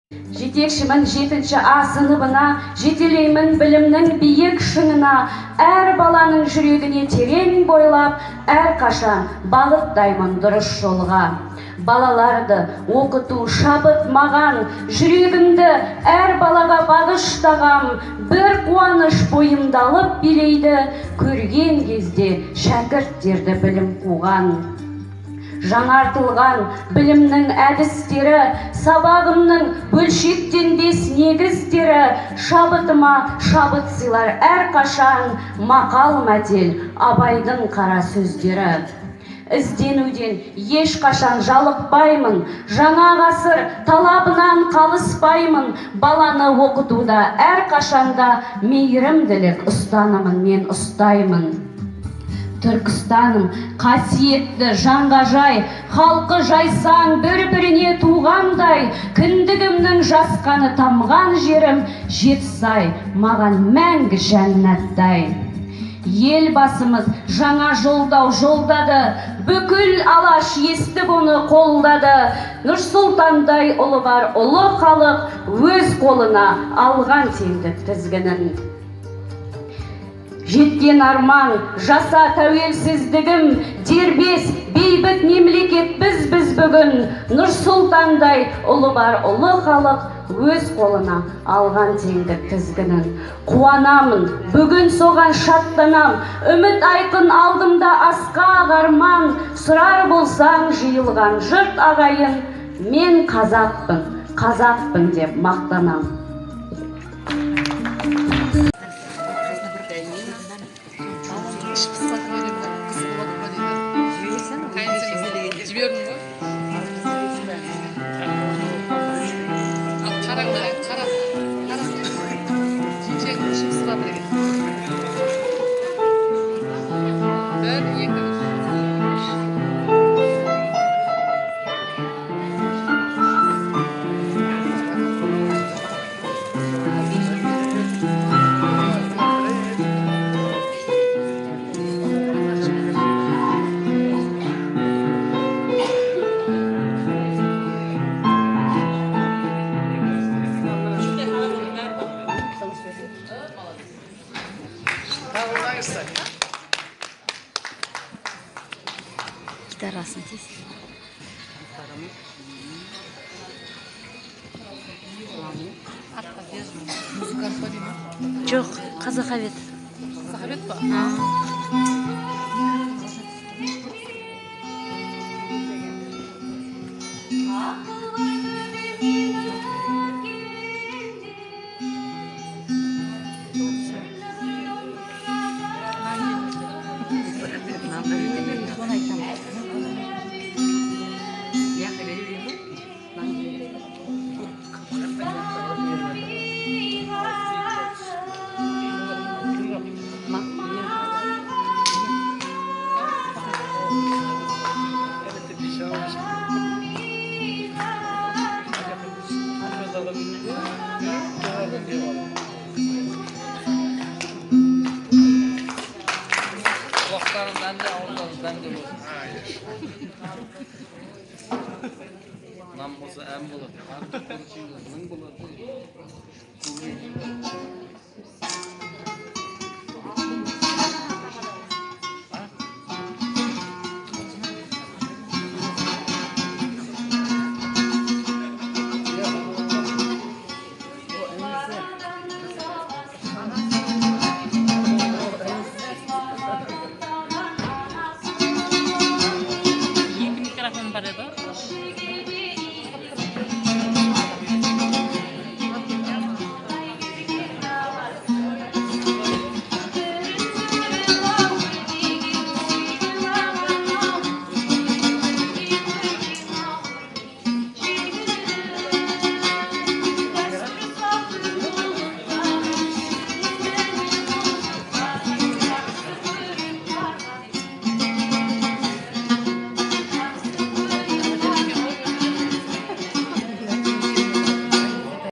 Жетекшімін 7-ші А сыныбына, жетелеймін білімнің биік шыңына, әр баланың жүрегіне терең бойлап, әрқашан бағыттаймын дұрыс жолға. Балаларды оқыту шабыт маған, жүрегімді әр балаға бағыштағам, бір қуаныш бойымдалып билейді, көрген кезде шәкірттерді білім қуған. Жаңартылған білімнің әдістері, сабағымның бөлшектенбес негіздері, шабытыма шабыт сыйлар әрқашан, мақал мәтел Абайдың қара сөздері. Ізденуден ешқашан жалықпаймын, жаңа ғасыр талабынан қалыспаймын, баланы оқытуда әрқашанда мейірімділік ұстанымын мен ұстаймын. Түркістаным қасиетті жанға жай, халқы жайсаң бір-біріне туғандай, кіндігімнің жасқаны тамған жерім, Жетісай маған мәңгі жәннаттай. Елбасымыз жаңа жолдау жолдады, бүкіл алаш естіп оны қолдады. Нұрсұлтандай ұлы бар ұлы халық, өз қолына алған теңдік тізгінін. Жеткен арман, жаса тәуелсіздігім, дербес, бейбіт мемлекет біз бүгін. Нұрсұлтандай ұлы бар ұлы халық, өз қолына алған теңдік тізгінін. Қуанамын, бүгін соған шаттанам, үміт айқын алдымда асқақ арман. Сұрар болсаң жиылған жұрт ағайын, мен қазақпын деп мақтанам. Гитарасын тез. Жоқ, Қазахавет. Қазахавет па? Nam olsa en болады. Artık konuşuyorlar. Mın болады. Mikrofon var ya da.